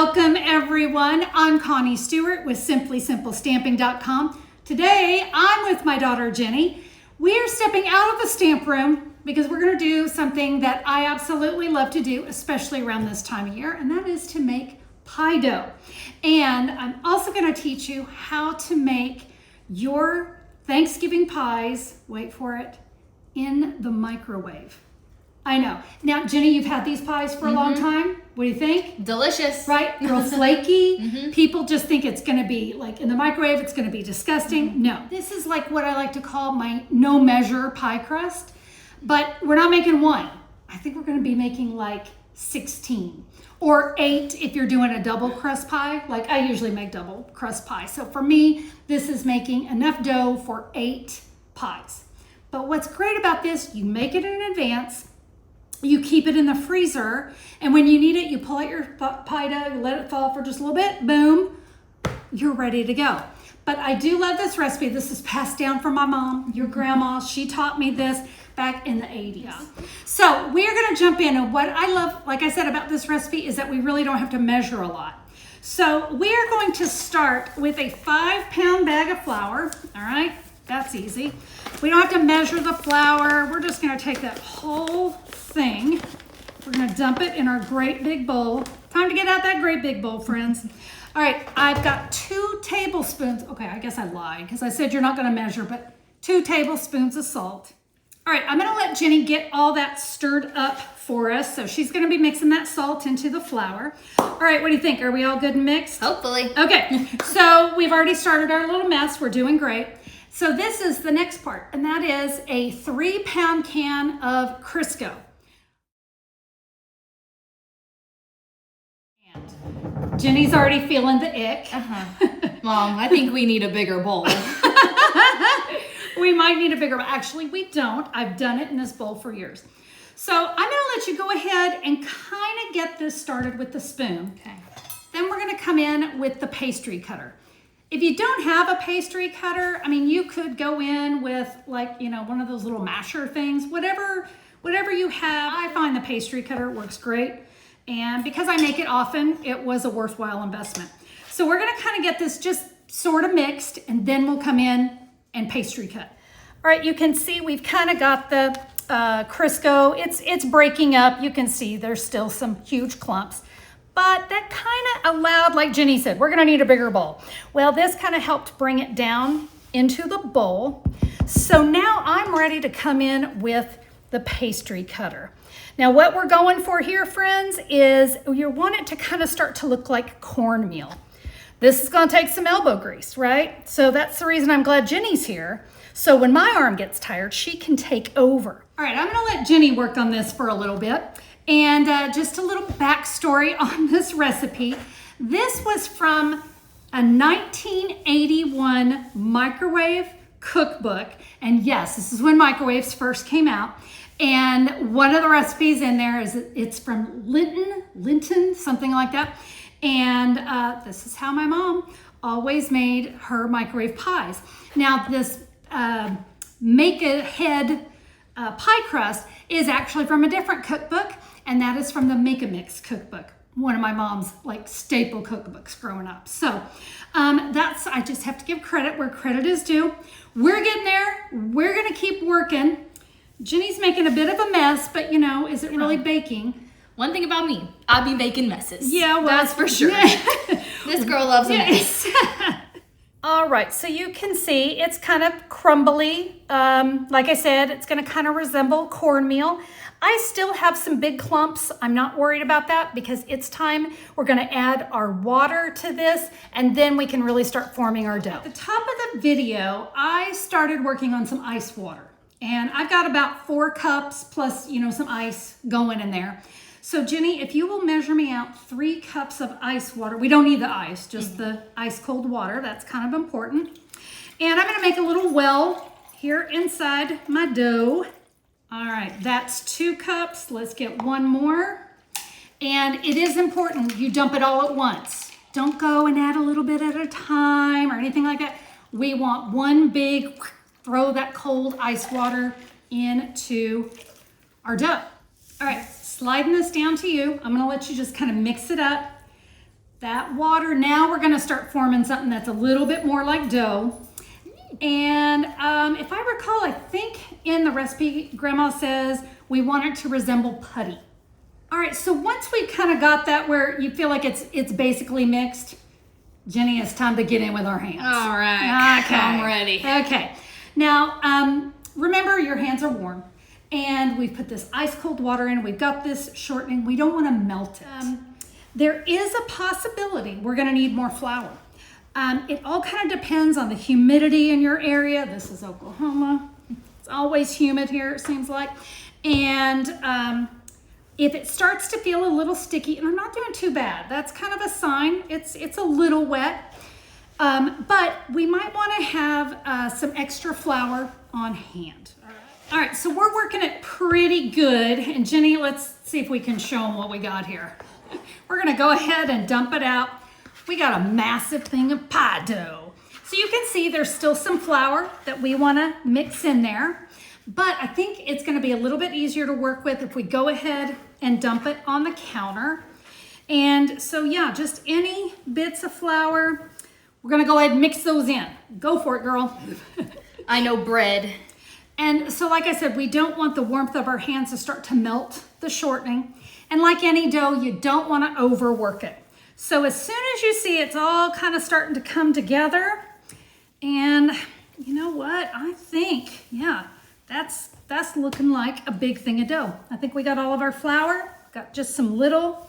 Welcome everyone. I'm Connie Stewart with SimplySimpleStamping.com. Today I'm with my daughter Jenny. We are stepping out of the stamp room because we're going to do something that I absolutely love to do, especially around this time of year, and that is to make pie dough. And I'm also going to teach you how to make your Thanksgiving pies, wait for it, in the microwave. I know. Now, Jenny, you've had these pies for a long time. What do you think? Delicious. Right? Real flaky. People just think it's going to be like in the microwave, it's going to be disgusting. No. This is like what I like to call my no measure pie crust. But we're not making one. I think we're going to be making like 16 or 8 if you're doing a double crust pie. Like I usually make double crust pie. So for me, this is making enough dough for 8 pies. But what's great about this, you make it in advance. You keep it in the freezer, and when you need it, you pull out your pie dough, you let it fall for just a little bit, boom, you're ready to go. But I do love this recipe. This is passed down from my mom, your grandma. She taught me this back in the 80s. Yeah. So we're gonna jump in, and what I love, like I said about this recipe, is that we really don't have to measure a lot. So we are going to start with a 5-pound bag of flour, all right? That's easy. We don't have to measure the flour. We're just gonna take that whole thing. We're gonna dump it in our great big bowl. Time to get out that great big bowl, friends. All right, I've got 2 tablespoons. Okay, I guess I lied because I said you're not gonna measure, but 2 tablespoons of salt. All right, I'm gonna let Jenny get all that stirred up for us. So she's gonna be mixing that salt into the flour. All right, what do you think? Are we all good and mixed? Hopefully. Okay, so we've already started our little mess. We're doing great. So this is the next part, and that is a 3-pound can of Crisco. And Jenny's already feeling the ick. Mom, I think we need a bigger bowl. We might need a bigger bowl. Actually, we don't. I've done it in this bowl for years. So I'm gonna let you go ahead and kind of get this started with the spoon. Okay. Then we're gonna come in with the pastry cutter. If you don't have a pastry cutter, I mean, you could go in with like, you know, one of those little masher things, whatever you have. I find the pastry cutter works great. And because I make it often, it was a worthwhile investment. So we're gonna kind of get this just sort of mixed, and then we'll come in and pastry cut. All right, you can see we've kind of got the Crisco. It's breaking up. You can see there's still some huge clumps. But that kind of allowed, like Jenny said, we're gonna need a bigger bowl. Well, this kind of helped bring it down into the bowl. So now I'm ready to come in with the pastry cutter. Now what we're going for here, friends, is you want it to kind of start to look like cornmeal. This is gonna take some elbow grease, right? So that's the reason I'm glad Jenny's here. So when my arm gets tired, she can take over. All right, I'm gonna let Jenny work on this for a little bit. And just a little backstory on this recipe. This was from a 1981 microwave cookbook. And yes, this is when microwaves first came out. And one of the recipes in there is, it's from Linton, something like that. And this is how my mom always made her microwave pies. Now this make-ahead pie crust is actually from a different cookbook. And that is from the Make-A-Mix cookbook, one of my mom's like staple cookbooks growing up. So I just have to give credit where credit is due. We're getting there. We're gonna keep working. Jenny's making a bit of a mess, but you know, is it really baking? One thing about me, I be making messes. Yeah, well, that's for sure. This girl loves a mess. All right, so you can see it's kind of crumbly. Like I said, it's gonna kind of resemble cornmeal. I still have some big clumps. I'm not worried about that because it's time. We're gonna add our water to this, and then we can really start forming our dough. At the top of the video, I started working on some ice water, and I've got about 4 cups plus, you know, some ice going in there. So Jenny, if you will measure me out 3 cups of ice water. We don't need the ice, just the ice cold water. That's kind of important. And I'm gonna make a little well here inside my dough. All right, that's 2 cups. Let's get 1 more. And it is important you dump it all at once. Don't go and add a little bit at a time or anything like that. We want one big, throw that cold ice water into our dough. All right, sliding this down to you. I'm gonna let you just kind of mix it up. that water. Now we're gonna start forming something that's a little bit more like dough. And if I recall, I think in the recipe, Grandma says we want it to resemble putty. All right, so once we kind of got that where you feel like it's basically mixed, Jenny, it's time to get in with our hands. All right, okay. I'm ready. Okay, now remember your hands are warm and we've put this ice cold water in. We've got this shortening. We don't want to melt it. There is a possibility we're gonna need more flour. It all kind of depends on the humidity in your area. This is Oklahoma. It's always humid here, it seems like. And if it starts to feel a little sticky, and I'm not doing too bad, that's kind of a sign. It's a little wet, but we might want to have some extra flour on hand. All right, so we're working it pretty good. And Jenny, let's see if we can show them what we got here. We're gonna go ahead and dump it out. We got a massive thing of pie dough. So you can see there's still some flour that we wanna mix in there. But I think it's gonna be a little bit easier to work with if we go ahead and dump it on the counter. And so yeah, just any bits of flour, we're gonna go ahead and mix those in. Go for it, girl. I know bread. And so like I said, we don't want the warmth of our hands to start to melt the shortening. And like any dough, you don't wanna overwork it. So as soon as you see it's all kind of starting to come together, and you know what, I think, yeah, that's looking like a big thing of dough. I think we got all of our flour, got just some little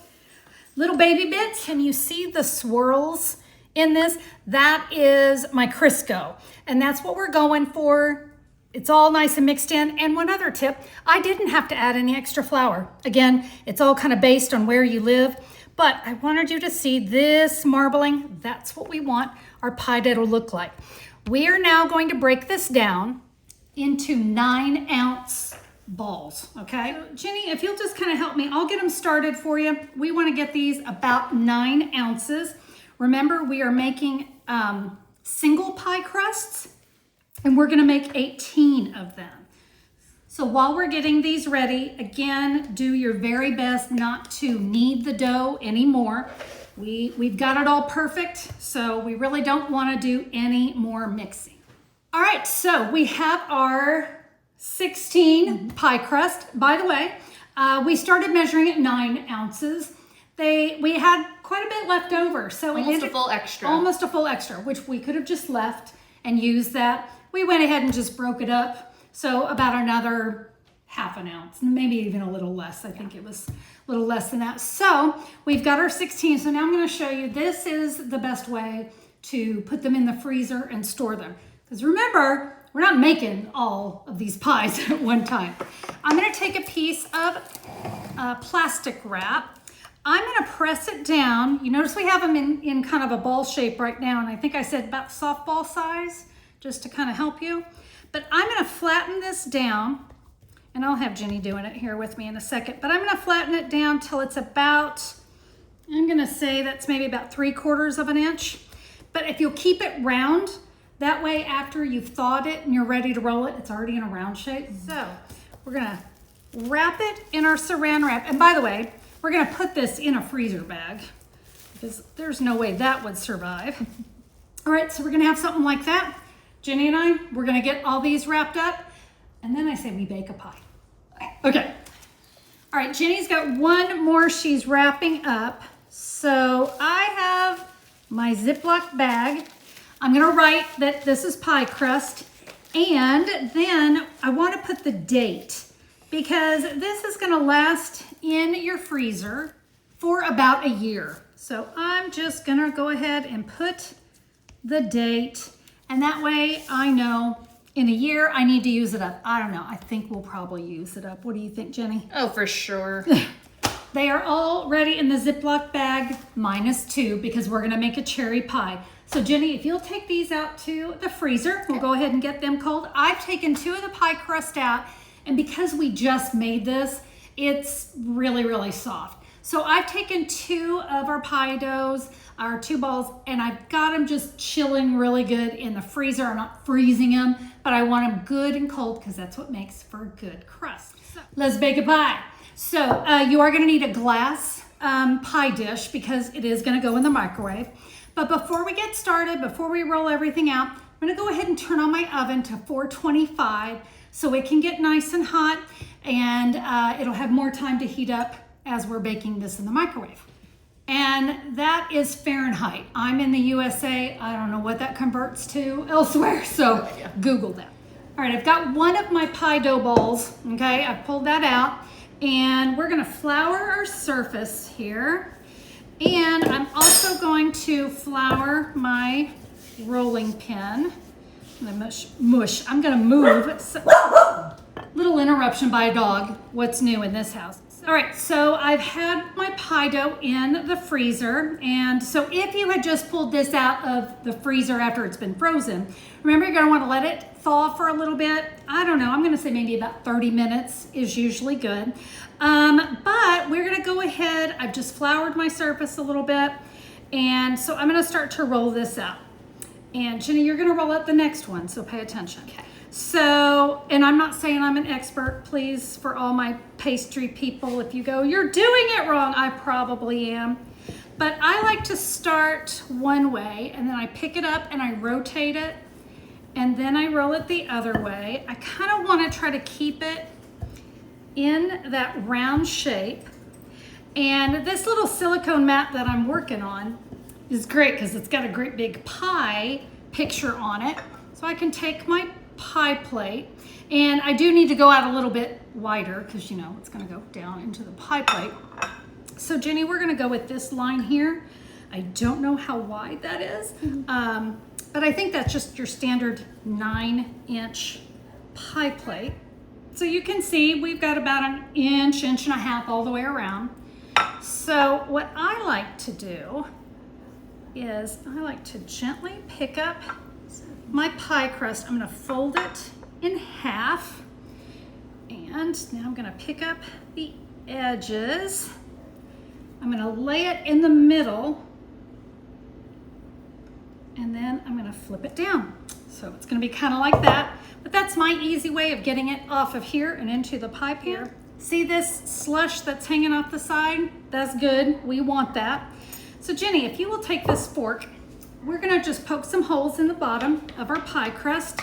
baby bits. Can you see the swirls in this? That is my Crisco, and that's what we're going for. It's all nice and mixed in. And one other tip, I didn't have to add any extra flour. Again, it's all kind of based on where you live, but I wanted you to see this marbling. That's what we want our pie dough to look like. We are now going to break this down into 9-ounce balls, okay? So Jenny, if you'll just kind of help me, I'll get them started for you. We want to get these about 9 ounces. Remember, we are making single pie crusts, and we're going to make 18 of them. So while we're getting these ready, again, do your very best not to knead the dough anymore. We've got it all perfect, so we really don't want to do any more mixing. All right, so we have our 16 pie crust. By the way, we started measuring at 9 ounces. We had quite a bit left over, so almost a full extra. Almost a full extra, which we could have just left and used that. We went ahead and just broke it up, so about another ½ an ounce, maybe even a little less. I think it was a little less than that. So we've got our 16. So now I'm going to show you. This is the best way to put them in the freezer and store them. Because remember, we're not making all of these pies at one time. I'm going to take a piece of plastic wrap. I'm going to press it down. You notice we have them in kind of a ball shape right now, and I think I said about softball size, just to kind of help you. But I'm going to flatten this down, and I'll have Jenny doing it here with me in a second, but I'm going to flatten it down till it's about, I'm going to say that's maybe about 3/4 of an inch. But if you'll keep it round, that way after you've thawed it and you're ready to roll it, it's already in a round shape. So we're going to wrap it in our saran wrap. And by the way, we're going to put this in a freezer bag because there's no way that would survive. All right, so we're going to have something like that. Jenny and I, we're going to get all these wrapped up, and then I say we bake a pie. Okay. All right, Jenny's got one more she's wrapping up. So I have my Ziploc bag. I'm going to write that this is pie crust, and then I want to put the date because this is going to last in your freezer for about a year. So I'm just going to go ahead and put the date, and that way I know in a year I need to use it up. I don't know. I think we'll probably use it up. What do you think, Jenny? Oh, for sure. They are all ready in the Ziploc bag, -2, because we're going to make a cherry pie. So Jenny, if you'll take these out to the freezer, we'll go ahead and get them cold. I've taken 2 of the pie crust out, and because we just made this, it's really, really soft. So I've taken 2 of our pie doughs, our 2 balls, and I've got them just chilling really good in the freezer. I'm not freezing them, but I want them good and cold because that's what makes for a good crust. So let's bake a pie. So you are going to need a glass pie dish because it is going to go in the microwave. But before we get started, before we roll everything out, I'm going to go ahead and turn on my oven to 425 so it can get nice and hot, and it'll have more time to heat up as we're baking this in the microwave. And that is Fahrenheit. I'm in the USA. I don't know what that converts to elsewhere, so Google that. All right, I've got one of my pie dough bowls, okay? I've pulled that out, and we're gonna flour our surface here. And I'm also going to flour my rolling pin. Mush. I'm gonna move. Little interruption by a dog. What's new in this house? All right, so I've had my pie dough in the freezer, and so if you had just pulled this out of the freezer after it's been frozen, remember you're gonna wanna let it thaw for a little bit. I don't know, I'm gonna say maybe about 30 minutes is usually good. But we're gonna go ahead, I've just floured my surface a little bit, and so I'm gonna start to roll this out. And Jenny, you're gonna roll out the next one, so pay attention. Okay. So, and I'm not saying I'm an expert, please, for all my pastry people, if you go, you're doing it wrong, I probably am. But I like to start one way, and then I pick it up and I rotate it, and then I roll it the other way. I kind of want to try to keep it in that round shape. And this little silicone mat that I'm working on is great because it's got a great big pie picture on it. So I can take my pie plate, and I do need to go out a little bit wider because you know it's going to go down into the pie plate. So Jenny, we're going to go with this line here. I don't know how wide that is, but I think that's just your standard 9-inch pie plate. So you can see we've got about an inch and a half all the way around. So what I like to do is I like to gently pick up my pie crust. I'm going to fold it in half, and now I'm going to pick up the edges. I'm going to lay it in the middle, and then I'm going to flip it down. So it's going to be kind of like that, but that's my easy way of getting it off of here and into the pie pan. See this slush that's hanging off the side? That's good. We want that. So Jenny, if you will take this fork, we're gonna just poke some holes in the bottom of our pie crust.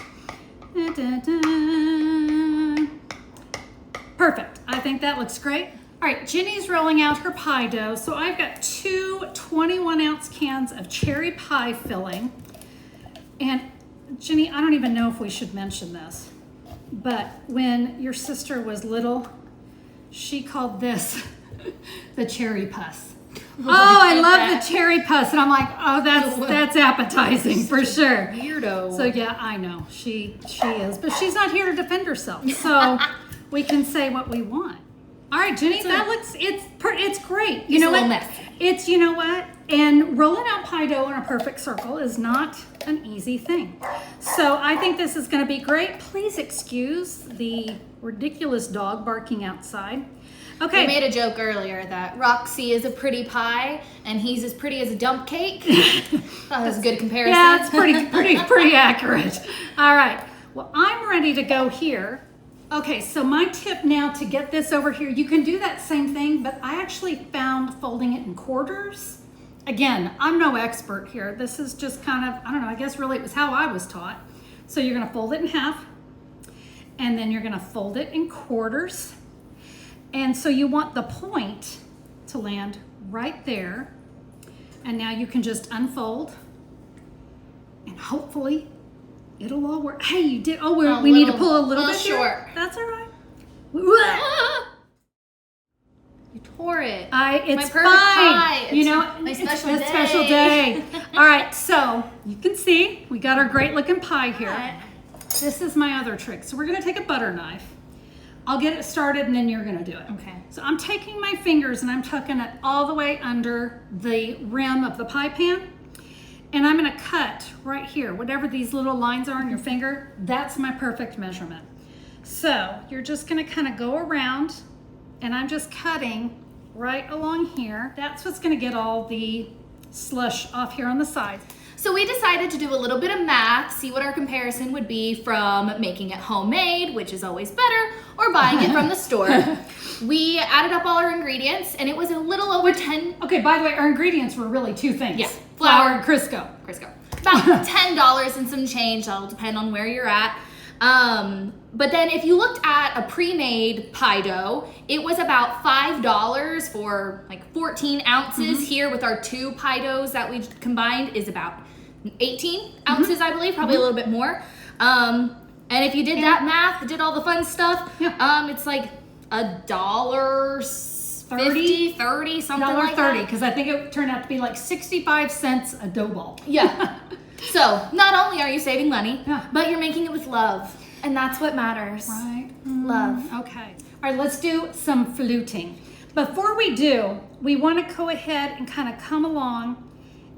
Perfect, I think that looks great. All right, Jenny's rolling out her pie dough. So I've got two 21-ounce cans of cherry pie filling. And Jenny, I don't even know if we should mention this, but when your sister was little, she called this the cherry puss. Oh, I love the cherry puss, and I'm like, oh, that's appetizing for sure. Weirdo. So yeah, I know she is, but she's not here to defend herself, so we can say what we want. All right, Jenny, that looks it's great. You know what? Messy. It's you know what, and rolling out pie dough in a perfect circle is not an easy thing. So I think this is going to be great. Please excuse the ridiculous dog barking outside. Okay. We made a joke earlier that Roxy is a pretty pie and he's as pretty as a dump cake. That was a good comparison. Yeah, it's pretty accurate. All right. Well, I'm ready to go here. Okay, so my tip now to get this over here, you can do that same thing, but I actually found folding it in quarters. Again, I'm no expert here. This is just kind of, I don't know, I guess really it was how I was taught. So you're gonna fold it in half, and then you're gonna fold it in quarters. And so you want the point to land right there. And now you can just unfold, and hopefully it'll all work. Hey, you did, we need to pull a little bit short. Here. That's all right. You tore it. It's my perfect fine. pie. You know, my special it's day. a special day. All right, so you can see we got our great looking pie here. This is my other trick. So we're gonna take a butter knife. I'll get it started and then you're gonna do it. Okay. So I'm taking my fingers and I'm tucking it all the way under the rim of the pie pan. And I'm gonna cut right here. Whatever these little lines are on your finger, that's my perfect measurement. So you're just gonna kind of go around, and I'm just cutting right along here. That's what's gonna get all the slush off here on the sides. So we decided to do a little bit of math, see what our comparison would be from making it homemade, which is always better, or buying it from the store. We added up all our ingredients, and it was a little over 10. Okay, by the way, our ingredients were really two things. Yeah. Flour and Crisco. About $10 and some change. That'll depend on where you're at. But then if you looked at a pre-made pie dough, it was about $5 for like 14 ounces. Here with our 2 pie doughs that we combined is about 18 ounces, I believe, probably a little bit more. And if you did that math, did all the fun stuff, it's like $1.30, something like that. $1.30, because I think it turned out to be like 65 cents a dough ball. Yeah. So not only are you saving money, but you're making it with love. And that's what matters. Right. Love. Okay. All right, let's do some fluting. Before we do, we want to go ahead and kind of come along,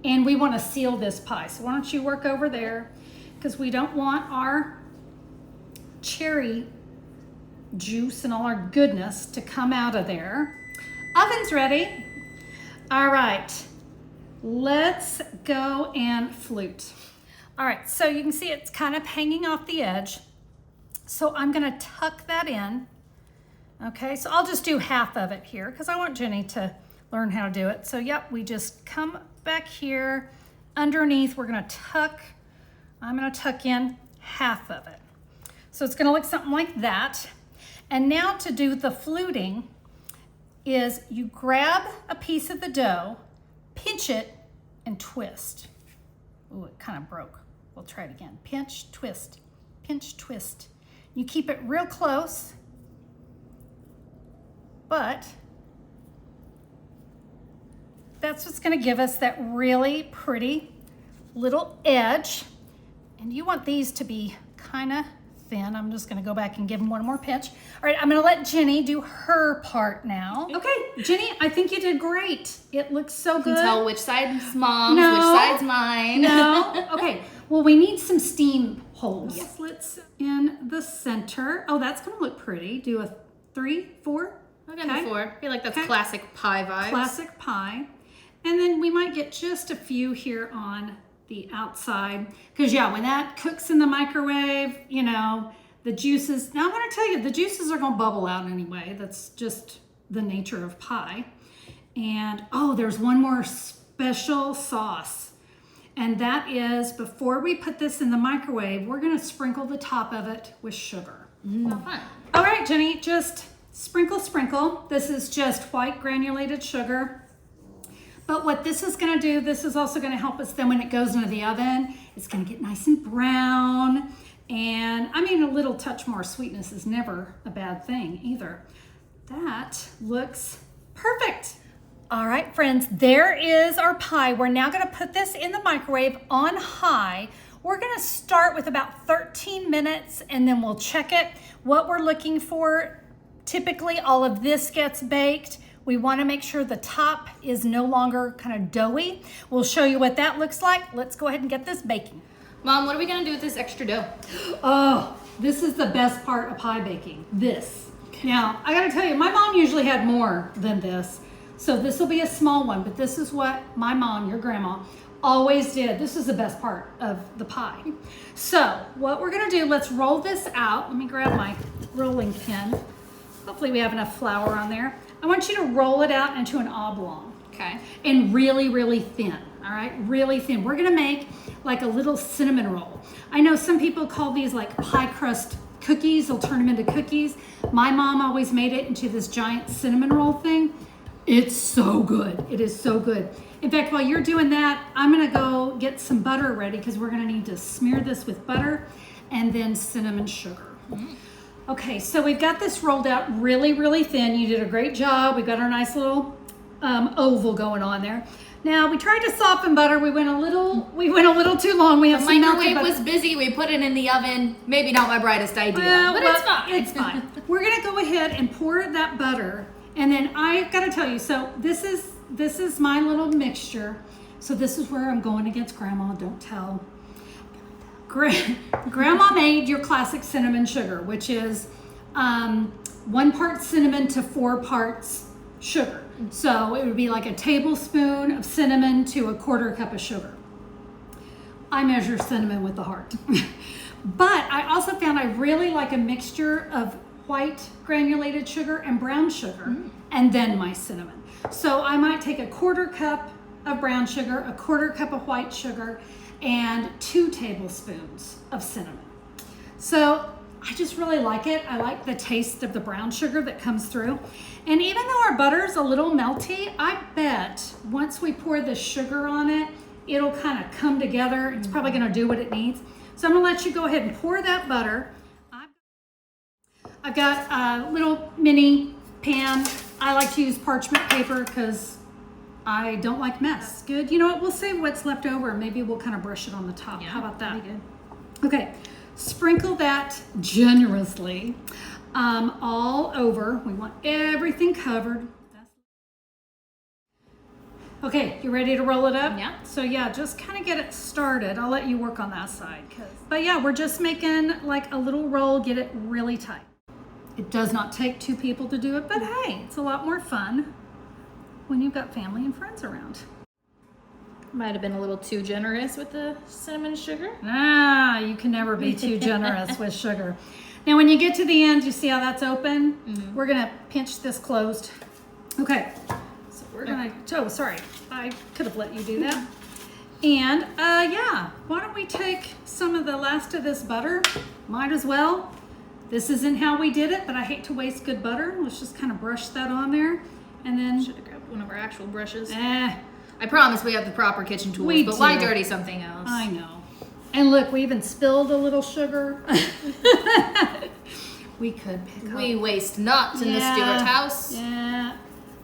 and we want to seal this pie. So why don't you work over there, because we don't want our cherry juice and all our goodness to come out of there. Oven's ready. All right, let's go and flute. All right, so you can see it's kind of hanging off the edge. So I'm gonna tuck that in. Okay, so I'll just do half of it here because I want Jenny to learn how to do it. So yep, we just come back here underneath. I'm gonna tuck in half of it. So it's gonna look something like that. And now to do the fluting is you grab a piece of the dough, pinch it, and twist. Ooh, it kind of broke. We'll try it again. Pinch, twist, pinch, twist. You keep it real close, but that's what's gonna give us that really pretty little edge. And you want these to be kind of thin. I'm just gonna go back and give them one more pinch. All right, I'm gonna let Jenny do her part now. Okay, Jenny, I think you did great. It looks so good. You can tell which side's mom's, which side's mine. No, okay. Well, we need some steam holes. Yes. Let's in the center. Oh, that's gonna look pretty. Do a 3, 4. I've done 4. I feel like that's classic pie vibes. Classic pie. And then we might get just a few here on the outside. Because yeah, when that cooks in the microwave, you know, the juices, now I'm gonna tell you, the juices are gonna bubble out anyway. That's just the nature of pie. And oh, there's one more special sauce. And that is, before we put this in the microwave, we're gonna sprinkle the top of it with sugar. Fun. All right, Jenny, just sprinkle, sprinkle. This is just white granulated sugar. But what this is gonna do, this is also gonna help us then when it goes into the oven, it's gonna get nice and brown. And I mean, a little touch more sweetness is never a bad thing either. That looks perfect. All right, friends, there is our pie. We're now gonna put this in the microwave on high. We're gonna start with about 13 minutes and then we'll check it. What we're looking for, typically all of this gets baked. We wanna make sure the top is no longer kind of doughy. We'll show you what that looks like. Let's go ahead and get this baking. Mom, what are we gonna do with this extra dough? Oh, this is the best part of pie baking, this. Now, I gotta tell you, my mom usually had more than this. So this will be a small one, but this is what my mom, your grandma, always did. This is the best part of the pie. So what we're gonna do, let's roll this out. Let me grab my rolling pin. Hopefully we have enough flour on there. I want you to roll it out into an oblong. Okay. And really, really thin, all right? Really thin. We're gonna make like a little cinnamon roll. I know some people call these like pie crust cookies. They'll turn them into cookies. My mom always made it into this giant cinnamon roll thing. It's so good. It is so good. In fact, while you're doing that, I'm gonna go get some butter ready because we're gonna need to smear this with butter and then cinnamon sugar. Okay, so we've got this rolled out really, really thin. You did a great job. We've got our nice little oval going on there. Now we tried to soften butter. We went a little too long. We have The some melted microwave butter. was busy. We put it in the oven. Maybe not my brightest idea, but Well, it's fine. It's fine. We're gonna go ahead and pour that butter, and then I gotta tell you. So this is my little mixture. So this is where I'm going against Grandma. Don't tell. Grandma made your classic cinnamon sugar, which is 1 part cinnamon to 4 parts sugar. So it would be like a tablespoon of cinnamon to a 1/4 cup of sugar. I measure cinnamon with the heart. But I also found I really like a mixture of white granulated sugar and brown sugar, and then my cinnamon. So I might take a 1/4 cup of brown sugar, a 1/4 cup of white sugar, and 2 tablespoons of cinnamon. So I just really like it. I like the taste of the brown sugar that comes through. And even though our butter's a little melty, I bet once we pour the sugar on it, it'll kind of come together. It's probably gonna do what it needs. So I'm gonna let you go ahead and pour that butter. I've got a little mini pan. I like to use parchment paper because I don't like mess. Good. You know what? We'll save what's left over and maybe we'll kind of brush it on the top. Yeah, how about that? good. Okay. Sprinkle that generously all over. We want everything covered. Okay, you ready to roll it up? Yeah. So yeah, just kind of get it started. I'll let you work on that side. But yeah, we're just making like a little roll, get it really tight. It does not take 2 people to do it, but hey, it's a lot more fun when you've got family and friends around. Might have been a little too generous with the cinnamon sugar. Ah, you can never be too generous with sugar. Now, when you get to the end, you see how that's open? We're gonna pinch this closed. Okay, so we're gonna, oh, sorry. I could have let you do that. And yeah, why don't we take some of the last of this butter? Might as well. This isn't how we did it, but I hate to waste good butter. Let's just kind of brush that on there. And then, Should have grabbed one of our actual brushes. I I promise we have the proper kitchen tools, We but why do. dirty something else? I know. And look, we even spilled a little sugar. We could pick up. We waste not in the Stewart house. Yeah.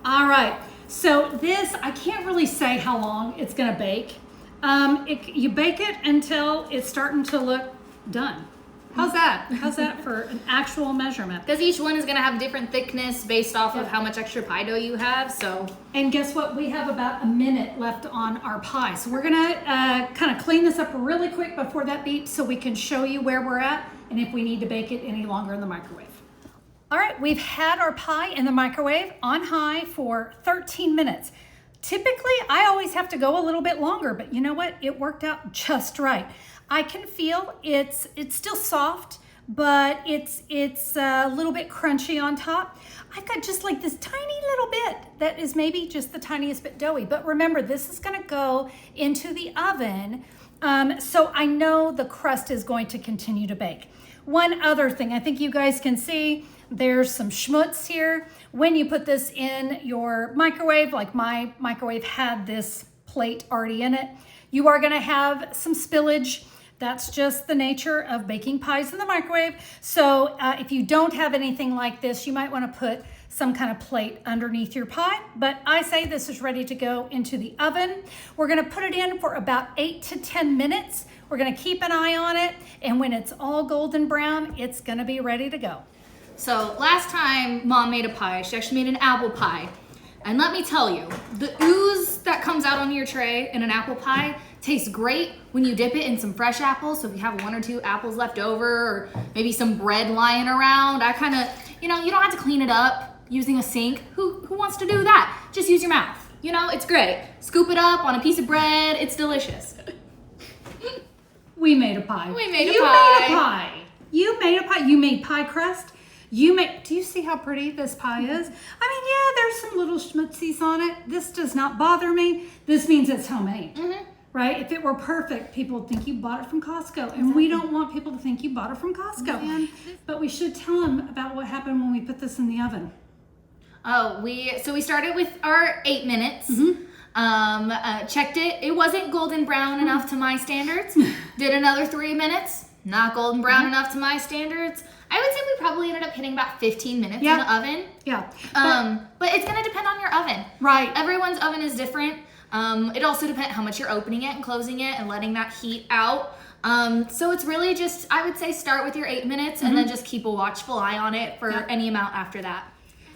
All right. So this, I can't really say how long it's going to bake. You bake it until it's starting to look done. How's that? How's that for an actual measurement? Because each one is going to have different thickness based off of how much extra pie dough you have. So, And guess what? We have about a minute left on our pie. So we're going to kind of clean this up really quick before that beeps so we can show you where we're at and if we need to bake it any longer in the microwave. All right, we've had our pie in the microwave on high for 13 minutes. Typically, I always have to go a little bit longer, but you know what? It worked out just right. I can feel it's still soft, but it's a little bit crunchy on top. I've got just like this tiny little bit that is maybe just the tiniest bit doughy. But remember, this is gonna go into the oven, so I know the crust is going to continue to bake. One other thing, I think you guys can see, there's some schmutz here. When you put this in your microwave, like my microwave had this plate already in it, you are gonna have some spillage. That's just the nature of baking pies in the microwave. So if you don't have anything like this, you might want to put some kind of plate underneath your pie. But I say this is ready to go into the oven. We're going to put it in for about 8 to 10 minutes. We're going to keep an eye on it. And when it's all golden brown, it's going to be ready to go. So last time Mom made a pie, she actually made an apple pie. And let me tell you, the ooze that comes out on your tray in an apple pie tastes great when you dip it in some fresh apples. So if you have 1 or 2 apples left over, or maybe some bread lying around, I kind of, you don't have to clean it up using a sink. Who wants to do that? Just use your mouth. It's great. Scoop it up on a piece of bread. It's delicious. We made a pie. We made a You pie. made a pie. You made a pie. You made pie crust. Do you see how pretty this pie is? I mean, yeah, there's some little schmutzies on it. This does not bother me. This means it's homemade, right? If it were perfect, people would think you bought it from Costco. And we don't want people to think you bought it from Costco. But we should tell them about what happened when we put this in the oven. Oh, we started with our 8 minutes. Checked it. It wasn't golden brown enough to my standards. Did another 3 minutes. Not golden brown enough to my standards. I would say we probably ended up hitting about 15 minutes in the oven. Yeah. But it's gonna depend on your oven. Right. Everyone's oven is different. It also depends how much you're opening it and closing it and letting that heat out. So it's really just, I would say, start with your 8 minutes and then just keep a watchful eye on it for any amount after that.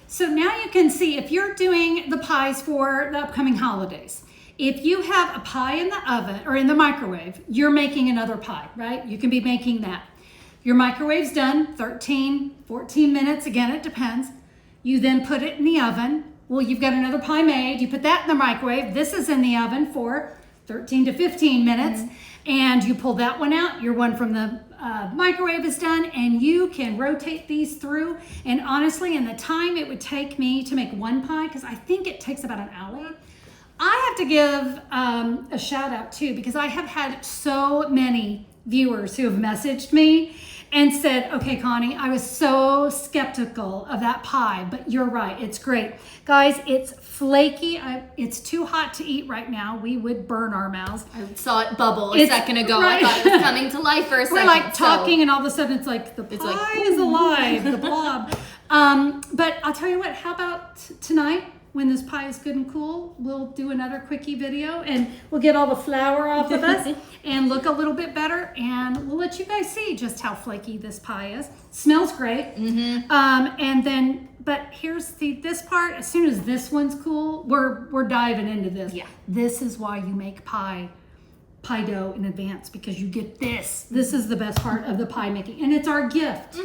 So now you can see if you're doing the pies for the upcoming holidays, if you have a pie in the oven or in the microwave, you're making another pie, right? You can be making that. Your microwave's done, 13, 14 minutes. Again, it depends. You then put it in the oven. Well, you've got another pie made. You put that in the microwave. This is in the oven for 13 to 15 minutes. And you pull that one out. Your one from the microwave is done, and you can rotate these through. And honestly, in the time it would take me to make one pie, because I think it takes about an hour, I have to give a shout out too, because I have had so many viewers who have messaged me and said, okay, Connie, I was so skeptical of that pie, but you're right, it's great. Guys, it's flaky. It's too hot to eat right now. We would burn our mouths. I saw it bubble a second ago. Right. I thought it was coming to life for a second. We're like talking and all of a sudden it's like the pie is alive, the blob. But I'll tell you what, how about tonight? When this pie is good and cool, we'll do another quickie video and we'll get all the flour off of us and look a little bit better, and we'll let you guys see just how flaky this pie is. Smells great. And then, but here's this part. As soon as this one's cool, we're diving into this. Yeah. This is why you make pie dough in advance, because you get this. This is the best part of the pie making, and it's our gift.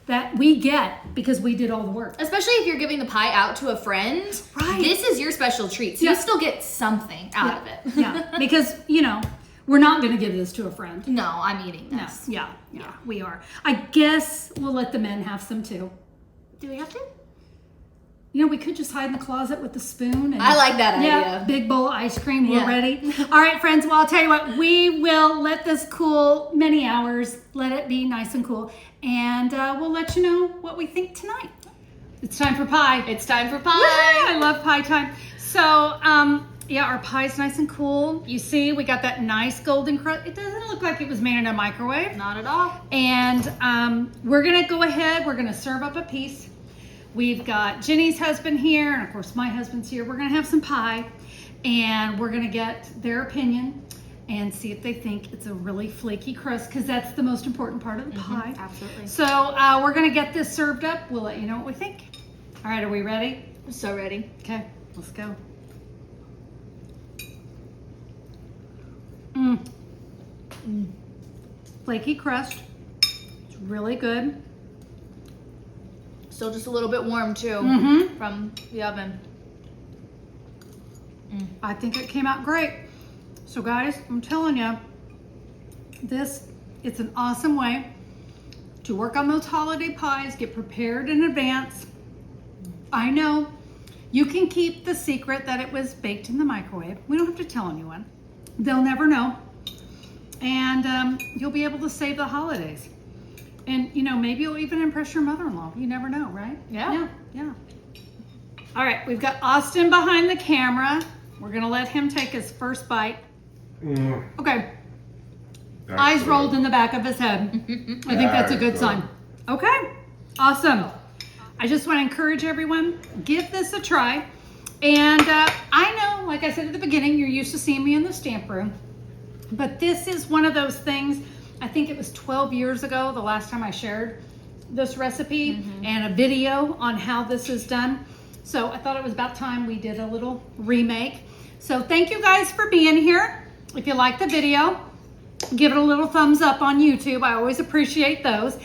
That we get because we did all the work. Especially if you're giving the pie out to a friend. Right. This is your special treat. So you still get something out of it. Yeah, because, we're not going to give this to a friend. No, I'm eating No, this. yeah, we are. I guess we'll let the men have some too. Do we have to? We could just hide in the closet with the spoon. And, I like that yeah, idea. big bowl of ice cream. We're Yeah. ready. All right, friends. Well, I'll tell you what. We will let this cool many hours. Let it be nice and cool. And we'll let you know what we think tonight. It's time for pie. It's time for pie. Woo! I love pie time. So, our pie's nice and cool. You see, we got that nice golden crust. It doesn't look like it was made in a microwave. Not at all. And we're going to go ahead. We're going to serve up a piece. We've got Jenny's husband here, and of course my husband's here. We're going to have some pie, and we're going to get their opinion and see if they think it's a really flaky crust, because that's the most important part of the pie. Absolutely. So we're going to get this served up. We'll let you know what we think. All right, are we ready? I'm so ready. Okay, let's go. Flaky crust. It's really good. Still just a little bit warm too from the oven. I think it came out great. So guys, I'm telling you, it's an awesome way to work on those holiday pies, get prepared in advance. I know you can keep the secret that it was baked in the microwave. We don't have to tell anyone. They'll never know. And you'll be able to save the holidays. And maybe you'll even impress your mother-in-law. You never know, right? Yeah. All right, we've got Austin behind the camera. We're gonna let him take his first bite. Okay. Eyes rolled in the back of his head. I think that's a good sign. Okay, awesome. I just want to encourage everyone, give this a try. And I know, like I said at the beginning, you're used to seeing me in the stamp room. But this is one of those things, I think it was 12 years ago, the last time I shared this recipe and a video on how this is done. So I thought it was about time we did a little remake. So thank you guys for being here. If you like the video, give it a little thumbs up on YouTube. I always appreciate those.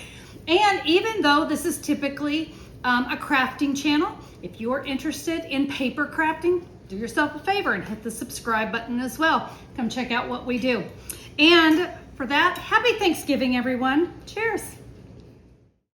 And even though this is typically a crafting channel, if you're interested in paper crafting, do yourself a favor and hit the subscribe button as well. Come check out what we do. And for that, happy Thanksgiving, everyone. Cheers.